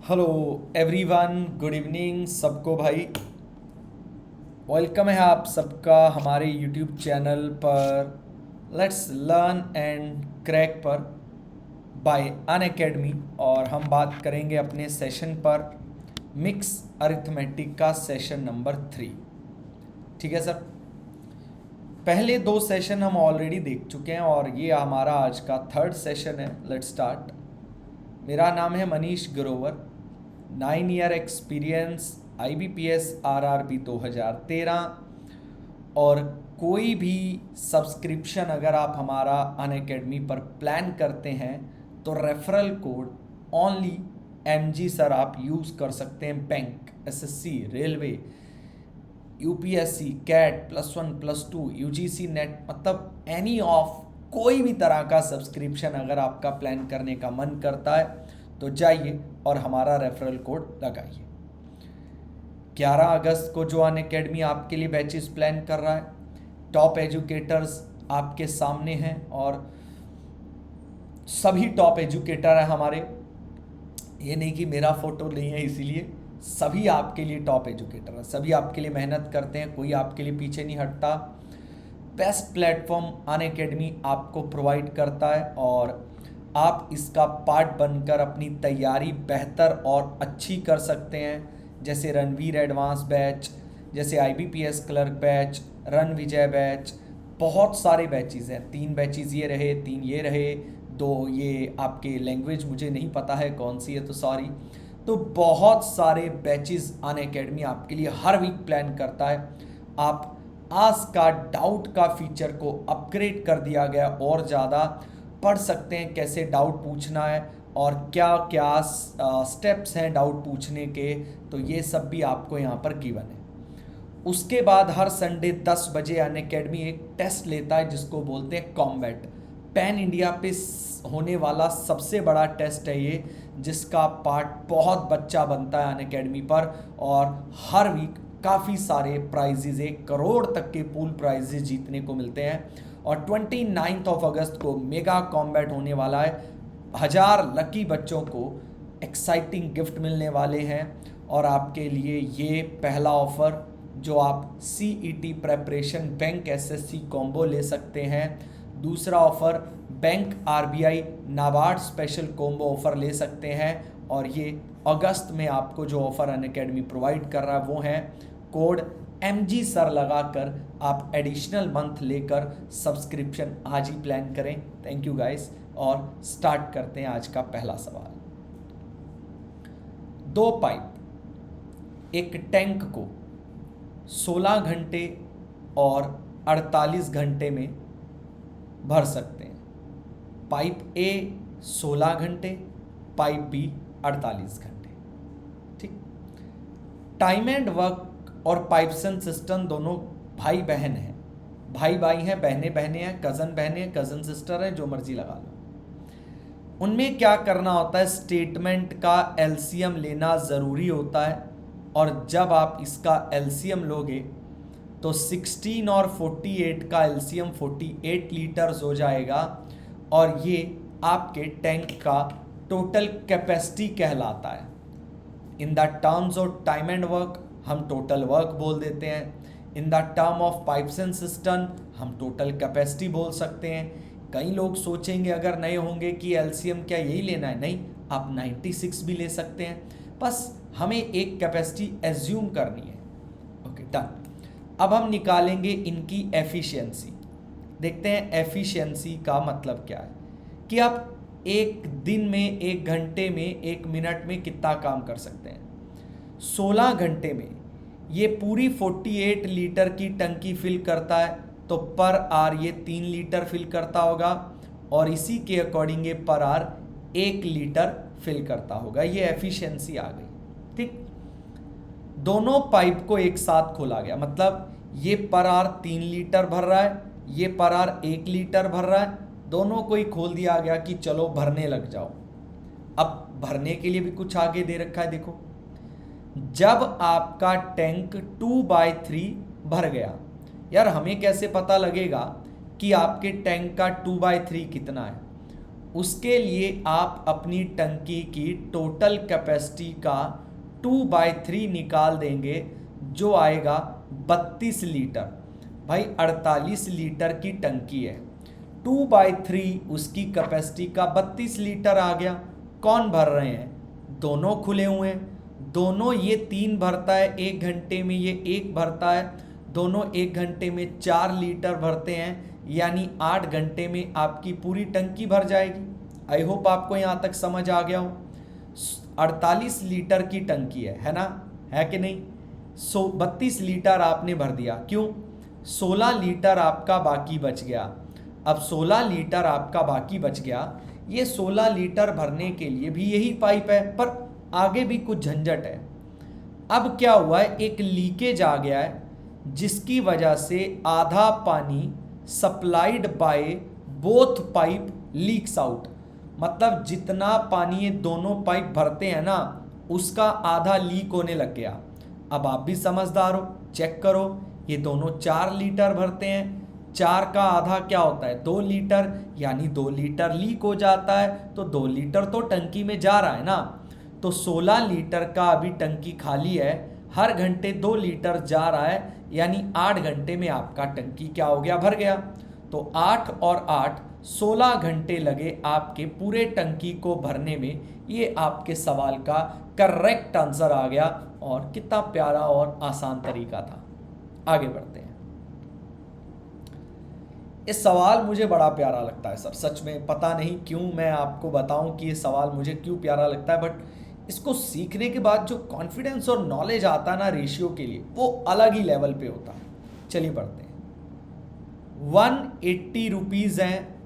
Hello everyone, good evening सबको भाई। Welcome है आप सबका हमारे यूट्यूब चैनल पर लेट्स लर्न एंड क्रैक पर बाय अन अकेडमी। और हम बात करेंगे अपने सेशन पर मिक्स अरिथमेटिक का सेशन नंबर 3। ठीक है सर। पहले 2 सेशन हम ऑलरेडी देख चुके हैं और ये हमारा आज का 3rd सेशन है। Let's start. मेरा नाम है Manish Grover, 9 year experience, IBPS RRB 2013। और कोई भी सब्सक्रिप्शन अगर आप हमारा अनअकैडमी पर प्लान करते हैं तो referral code only MG sir आप यूज़ कर सकते हैं। Bank, SSC, railway, UPSC, CAT, +1, +2, UGC NET, मतलब एनी ऑफ कोई भी तरह का सब्सक्रिप्शन अगर आपका प्लान करने का मन करता है तो जाइए और हमारा रेफरल कोड लगाइए। 11 अगस्त को जो अनअकैडमी आपके लिए बैचेस प्लान कर रहा है, टॉप एजुकेटर्स आपके सामने हैं और सभी टॉप एजुकेटर हैं हमारे। ये नहीं कि मेरा फोटो नहीं है इसीलिए, सभी आपके लिए टॉप एजुकेटर हैं, सभी आपके लिए मेहनत करते हैं, कोई आपके लिए पीछे नहीं हटता। बेस्ट प्लेटफॉर्म अनअकैडमी आपको प्रोवाइड करता है और आप इसका पार्ट बनकर अपनी तैयारी बेहतर और अच्छी कर सकते हैं। जैसे रणवीर एडवांस बैच, जैसे IBPS क्लर्क बैच, रन विजय बैच, बहुत सारे बैचेज़ हैं। 3 बैचेज़ ये रहे, 3 ये रहे, 2 ये आपके लैंग्वेज मुझे नहीं पता है कौन सी है तो सॉरी। तो बहुत सारे बैचेज़ अनअकैडमी आपके लिए हर वीक प्लान करता है। आप आस्क का डाउट का फीचर को अपग्रेड कर दिया गया और ज़्यादा पढ़ सकते हैं कैसे डाउट पूछना है और क्या क्या स्टेप्स हैं डाउट पूछने के, तो ये सब भी आपको यहाँ पर गिवन है। उसके बाद हर संडे 10 बजे अनअकैडमी एक टेस्ट लेता है जिसको बोलते हैं कॉम्बैट। पैन इंडिया पे होने वाला सबसे बड़ा टेस्ट है ये, जिसका पार्ट बहुत बच्चा बनता है अनअकैडमी पर और हर वीक काफ़ी सारे प्राइजेज, 1 करोड़ तक के पूल प्राइजेज जीतने को मिलते हैं। और 29 अगस्त को मेगा कॉम्बैट होने वाला है। 1000 लकी बच्चों को एक्साइटिंग गिफ्ट मिलने वाले हैं और आपके लिए ये पहला ऑफर जो आप CET preparation bank SSC combo ले सकते हैं। दूसरा offer bank RBI NABARD special combo offer ले सकते हैं। और ये अगस्त में आपको जो ऑफर अनअकैडमी प्रोवाइड कर रहा है वो है कोड MG सर लगाकर आप एडिशनल मंथ लेकर सब्सक्रिप्शन आज ही प्लान करें। थैंक यू गाइस और स्टार्ट करते हैं आज का पहला सवाल। 2 पाइप एक टैंक को 16 घंटे और 48 घंटे में भर सकते हैं। पाइप A 16 घंटे, पाइप B 48 घंटे। ठीक। टाइम एंड वर्क और पाइप्सन सिस्टम दोनों भाई बहन हैं, भाई भाई हैं, बहनें बहनें हैं, कज़न बहनें हैं, कज़न सिस्टर हैं, जो मर्जी लगा लो। उनमें क्या करना होता है, स्टेटमेंट का LCM लेना ज़रूरी होता है और जब आप इसका LCM लोगे तो 16 और 48 का LCM 48 लीटर्स हो जाएगा और ये आपके टैंक का टोटल कैपेसिटी कहलाता है। In the terms of time and work हम टोटल वर्क बोल देते हैं। In the term of pipes and system हम टोटल कैपेसिटी बोल सकते हैं। कई लोग सोचेंगे अगर नए होंगे कि LCM क्या यही लेना है, नहीं, आप 96 भी ले सकते हैं, बस हमें एक कैपेसिटी एज्यूम करनी है। Okay done. अब हम निकालेंगे इनकी एफिशिएंसी। देखते हैं एफिशिएंसी का मतलब क्या है कि आप एक दिन में, 1 घंटे में, 1 मिनट में कितना काम कर सकते हैं। 16 घंटे में ये पूरी 48 लीटर की टंकी फिल करता है तो पर आर ये 3 लीटर फिल करता होगा और इसी के अकॉर्डिंग ये पर आर 1 लीटर फिल करता होगा। ये एफिशिएंसी आ गई। ठीक। दोनों पाइप को एक साथ खोला गया, मतलब ये पर आर 3 लीटर भर रहा है, ये पर आर 1 लीटर भर रहा है, दोनों को ही खोल दिया गया कि चलो भरने लग जाओ। अब भरने के लिए भी कुछ आगे दे रखा है, देखो। जब आपका टैंक 2/3 भर गया, यार हमें कैसे पता लगेगा कि आपके टैंक का 2/3 कितना है। उसके लिए आप अपनी टंकी की टोटल कैपेसिटी का 2/3 निकाल देंगे, जो आएगा 32 लीटर। भाई 48 लीटर की टंकी है, 2/3 उसकी कैपेसिटी का 32 लीटर आ गया। कौन भर रहे हैं? दोनों खुले हुए हैं, दोनों, ये 3 भरता है 1 घंटे में, ये 1 भरता है, दोनों 1 घंटे में 4 लीटर भरते हैं, यानी 8 घंटे में आपकी पूरी टंकी भर जाएगी। आई होप आपको यहाँ तक समझ आ गया हो। 48 लीटर की टंकी है ना, है कि नहीं? 32 लीटर आपने भर दिया, क्यों? 16 लीटर आपका बाकी बच गया। अब 16 लीटर आपका बाकी बच गया, ये 16 लीटर भरने के लिए भी यही पाइप है, पर आगे भी कुछ झंझट है। अब क्या हुआ है, एक लीकेज आ गया है, जिसकी वजह से आधा पानी supplied by both pipe leaks out. मतलब जितना पानी ये दोनों पाइप भरते हैं ना, उसका आधा लीक होने लग गया। अब आप भी समझदार हो, चेक करो, ये दोनों 4 लीटर भरते हैं, 4 का आधा क्या होता है? 2 लीटर, यानी 2 लीटर लीक हो जाता है, तो 2 लीटर तो टंकी में जा रहा है ना। तो 16 लीटर का अभी टंकी खाली है, हर घंटे 2 लीटर जा रहा है, यानी 8 घंटे में आपका टंकी क्या हो गया? भर गया। तो 8 और 8 16 घंटे लगे आपके पूरे टंकी को भरने में। ये आपके सवाल का करेक्ट आंसर आ गया, और कितना प्यारा और आसान तरीका था। आगे बढ़ते हैं। ये सवाल मुझे बड़ा प्यारा लगता है सर, सच में पता नहीं क्यों, मैं आपको बताऊं कि ये सवाल मुझे क्यों प्यारा लगता है, बट इसको सीखने के बाद जो कॉन्फिडेंस और नॉलेज आता है ना रेशियो के लिए, वो अलग ही लेवल पे होता है। चलिए बढ़ते हैं। 180 रुपीज़ हैं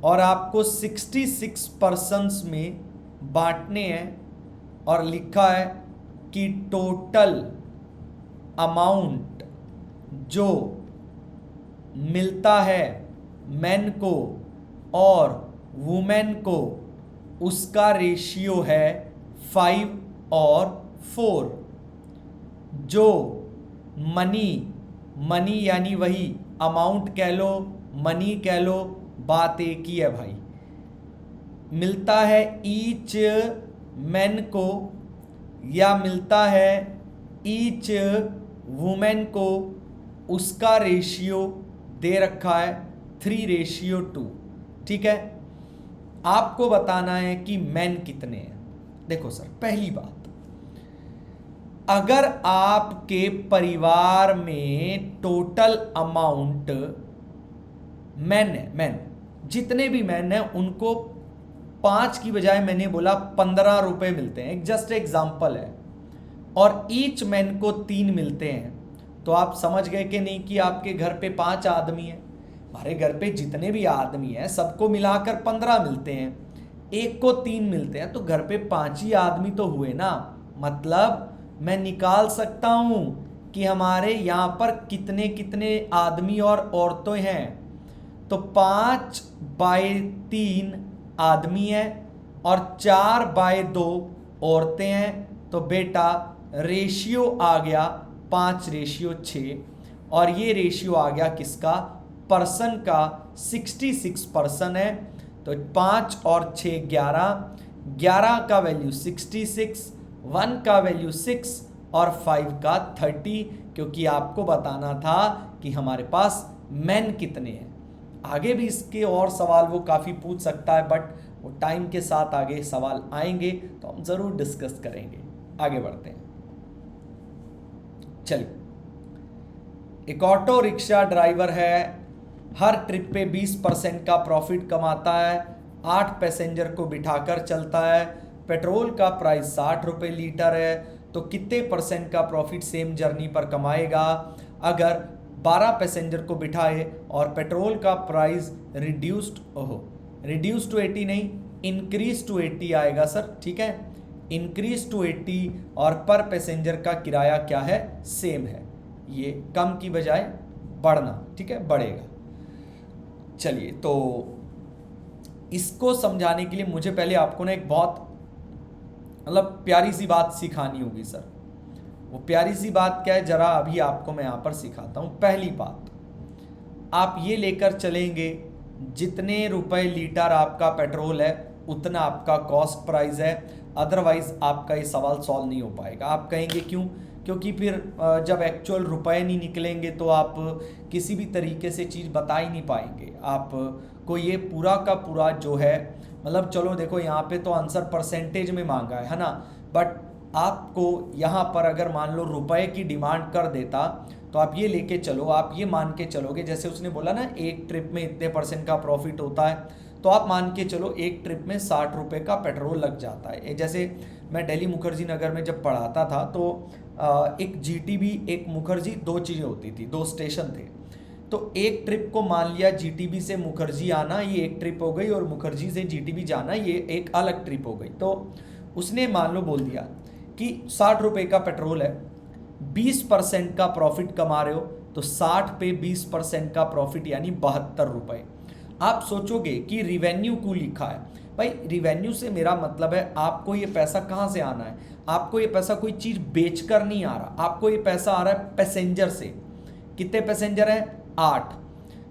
और आपको 66 पर्सन्स में बांटने हैं, और लिखा है कि टोटल अमाउंट जो मिलता है मेन को और वुमेन को, उसका रेशियो है 5 और 4। जो मनी यानी वही अमाउंट कह लो, मनी कह लो, बात एक ही है भाई। मिलता है ईच मैन को या मिलता है ईच वुमेन को, उसका रेशियो दे रखा है 3:2। ठीक है, आपको बताना है कि मैन कितने हैं। देखो सर, पहली बात, अगर आपके परिवार में टोटल अमाउंट मैन है, मैन जितने भी मैन हैं उनको 5 की बजाय मैंने बोला 15 रुपए मिलते हैं, एक जस्ट एग्जाम्पल है, और ईच मैन को 3 मिलते हैं, तो आप समझ गए कि नहीं कि आपके घर पे 5 आदमी हैं। हमारे घर पे जितने भी आदमी हैं सबको मिलाकर 15 मिलते हैं, एक को 3 मिलते हैं, तो घर पे 5 ही आदमी तो हुए ना। मतलब मैं निकाल सकता हूं कि हमारे यहाँ पर कितने कितने आदमी और औरतें हैं। तो 5/3 आदमी हैं और 4/2 औरतें हैं, तो बेटा रेशियो आ गया 5:6, और ये रेशियो आ गया किसका? पर्सन का। 66 पर्सन है, तो 5 और 6 11 का वैल्यू 66, 1 का वैल्यू 6 और 5 का 30, क्योंकि आपको बताना था कि हमारे पास मैन कितने हैं। आगे भी इसके और सवाल वो काफ़ी पूछ सकता है, बट वो टाइम के साथ आगे सवाल आएंगे तो हम ज़रूर डिस्कस करेंगे। आगे बढ़ते हैं। चलिए, एक ऑटो रिक्शा ड्राइवर है, हर ट्रिप पे 20% का प्रॉफिट कमाता है, 8 पैसेंजर को बिठाकर चलता है, पेट्रोल का प्राइस 60 रुपये लीटर है, तो कितने % का प्रॉफिट सेम जर्नी पर कमाएगा अगर 12 पैसेंजर को बिठाए और पेट्रोल का प्राइस रिड्यूस टू 80 नहीं, इंक्रीज टू 80 आएगा सर। ठीक है, इंक्रीज टू 80, और पर पैसेंजर का किराया क्या है? सेम है, ये कम की बजाय बढ़ना, ठीक है, बढ़ेगा। चलिए, तो इसको समझाने के लिए मुझे पहले आपको ना एक बहुत मतलब प्यारी सी बात सिखानी होगी सर। वो प्यारी सी बात क्या है, जरा अभी आपको मैं यहाँ पर सिखाता हूँ। पहली बात, आप ये लेकर चलेंगे जितने रुपए लीटर आपका पेट्रोल है उतना आपका कॉस्ट प्राइस है, अदरवाइज आपका ये सवाल सॉल्व नहीं हो पाएगा। आप कहेंगे क्यों? क्योंकि फिर जब एक्चुअल रुपए नहीं निकलेंगे तो आप किसी भी तरीके से चीज़ बता ही नहीं पाएंगे। आप को ये पूरा का पूरा जो है, मतलब चलो देखो यहाँ पे तो आंसर परसेंटेज में मांगा है ना, बट आपको यहाँ पर अगर मान लो रुपए की डिमांड कर देता तो आप ये लेके चलो, आप ये मान के चलोगे, जैसे उसने बोला ना एक ट्रिप में इतने % का प्रॉफिट होता है, तो आप मान के चलो एक ट्रिप में 60 रुपये का पेट्रोल लग जाता है। जैसे मैं दिल्ली मुखर्जी नगर में जब पढ़ाता था तो एक जीटीबी एक मुखर्जी, दो चीज़ें होती थी, दो स्टेशन थे। तो एक ट्रिप को मान लिया जीटीबी से मुखर्जी आना ये एक ट्रिप हो गई, और मुखर्जी से जीटीबी जाना ये एक अलग ट्रिप हो गई। तो उसने मान लो बोल दिया कि 60 रुपये का पेट्रोल है, 20% का प्रॉफिट कमा रहे हो, तो 60 पे 20% का प्रॉफिट यानी 72 रुपये। आप सोचोगे कि रिवेन्यू क्यों लिखा है? भाई रिवेन्यू से मेरा मतलब है आपको ये पैसा कहाँ से आना है, आपको ये पैसा कोई चीज़ बेच कर नहीं आ रहा, आपको ये पैसा आ रहा है पैसेंजर से। कितने पैसेंजर हैं? 8।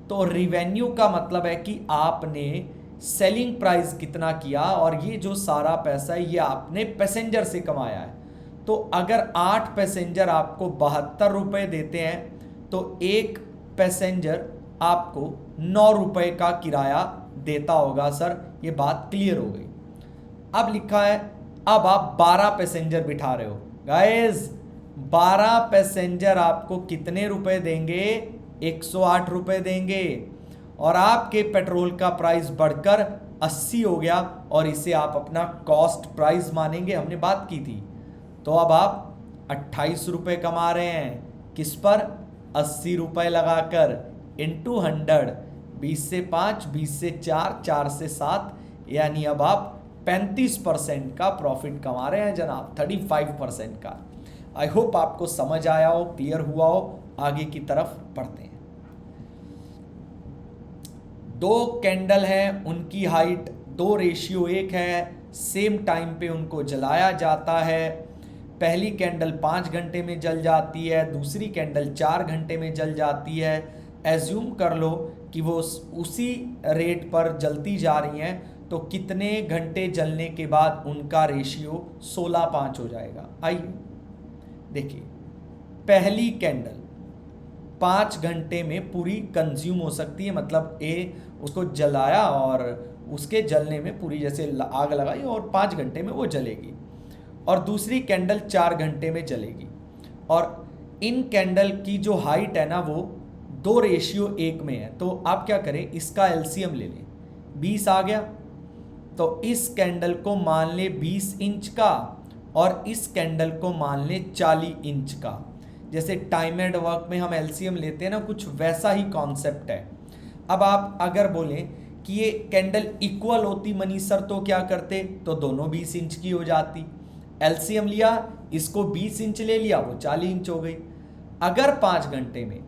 तो रिवेन्यू का मतलब है कि आपने सेलिंग प्राइस कितना किया, और ये जो सारा पैसा है ये आपने पैसेंजर से कमाया है। तो अगर 8 पैसेंजर आपको 72 रुपये देते हैं तो एक पैसेंजर आपको 9 रुपये का किराया देता होगा। सर ये बात क्लियर हो गई। अब लिखा है अब आप 12 पैसेंजर बिठा रहे हो। गाइस 12 पैसेंजर आपको कितने रुपए देंगे? 108 रुपये देंगे, और आपके पेट्रोल का प्राइस बढ़कर 80 हो गया, और इसे आप अपना कॉस्ट प्राइस मानेंगे, हमने बात की थी। तो अब आप 28 रुपये कमा रहे हैं, किस पर? 80 रुपये लगाकर इंटू 100, 20 से 5, 20 से 4, 4 से 7, यानी अब आप 35% का प्रॉफिट कमा रहे हैं जनाब, 35% का। आई होप आपको समझ आया हो, क्लियर हुआ हो। आगे की तरफ बढ़ते हैं। 2 कैंडल हैं, उनकी हाइट 2:1 है, सेम टाइम पे उनको जलाया जाता है। पहली कैंडल 5 घंटे में जल जाती है, दूसरी कैंडल 4 घंटे में जल जाती है। एज्यूम कर लो कि वो उसी रेट पर जलती जा रही हैं, तो कितने घंटे जलने के बाद उनका रेशियो 16:5 हो जाएगा? आइए देखिए, पहली कैंडल 5 घंटे में पूरी कंज्यूम हो सकती है, मतलब उसको जलाया और उसके जलने में पूरी जैसे आग लगाई और 5 घंटे में वो जलेगी, और दूसरी कैंडल 4 घंटे में जलेगी। और इन कैंडल की जो हाइट है ना वो 2:1 में है। तो आप क्या करें, इसका एलसीएम ले लें, 20 आ गया, तो इस कैंडल को मान ले 20 इंच का, और इस कैंडल को मान ले 40 इंच का। जैसे टाइम एंड वर्क में हम एलसीएम लेते हैं ना, कुछ वैसा ही कॉन्सेप्ट है। अब आप अगर बोलें कि ये कैंडल इक्वल होती मनीष सर, तो क्या करते? तो दोनों 20 इंच की हो जाती। एलसीएम लिया, इसको 20 इंच ले लिया, वो 40 इंच हो गई। अगर 5 घंटे में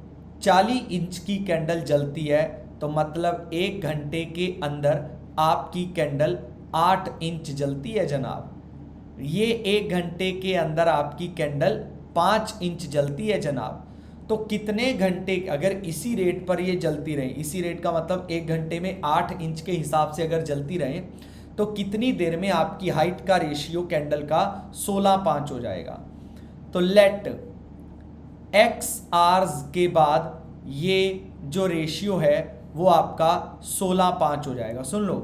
40 इंच की कैंडल जलती है, तो मतलब 1 घंटे के अंदर आपकी कैंडल 8 इंच जलती है जनाब। ये 1 घंटे के अंदर आपकी कैंडल 5 इंच जलती है जनाब। तो कितने घंटे, अगर इसी रेट पर ये जलती रहे, इसी रेट का मतलब 1 घंटे में 8 इंच के हिसाब से अगर जलती रहे, तो कितनी देर में आपकी हाइट का रेशियो कैंडल का 16:5 हो जाएगा? तो लेट x आवर्स के बाद ये जो रेशियो है वो आपका 16:5 हो जाएगा। सुन लो,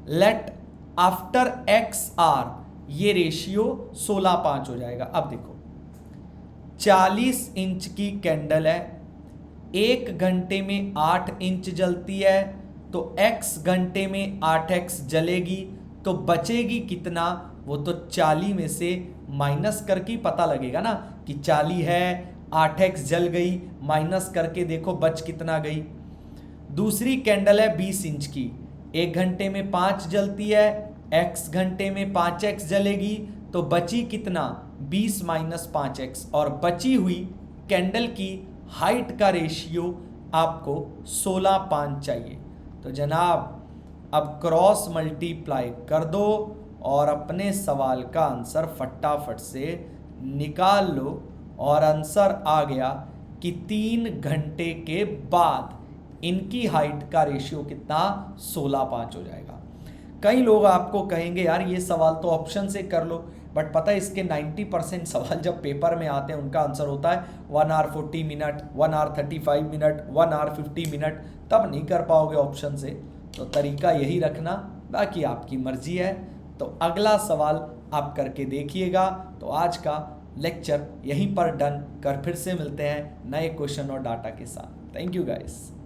लेट आफ्टर x आवर ये रेशियो 16:5 हो जाएगा। अब देखो 40 इंच की कैंडल है, 1 घंटे में 8 इंच जलती है, तो x घंटे में 8x जलेगी, तो बचेगी कितना? वो तो 40 में से माइनस करके पता लगेगा ना कि 40 है, 8x जल गई, माइनस करके देखो बच कितना गई। दूसरी कैंडल है 20 इंच की, 1 घंटे में 5 जलती है, x घंटे में 5x जलेगी, तो बची कितना? 20 - 5x, और बची हुई कैंडल की हाइट का रेशियो आपको 16:5 चाहिए। तो जनाब अब क्रॉस मल्टीप्लाई कर दो और अपने सवाल का आंसर फटाफट से निकाल लो, और आंसर आ गया कि 3 घंटे के बाद इनकी हाइट का रेशियो कितना 16:5 हो जाएगा। कई लोग आपको कहेंगे यार ये सवाल तो ऑप्शन से कर लो, बट पता है इसके 90% सवाल जब पेपर में आते हैं उनका आंसर होता है 1 hour 40 minute, 1 hour 35 minute, 1 hour 50 minute, तब नहीं कर पाओगे ऑप्शन से। तो तरीका यही रखना, बाकी आपकी मर्जी है। तो अगला सवाल आप करके देखिएगा। तो आज का लेक्चर यहीं पर डन कर, फिर से मिलते हैं नए क्वेश्चन और डाटा के साथ। Thank you guys.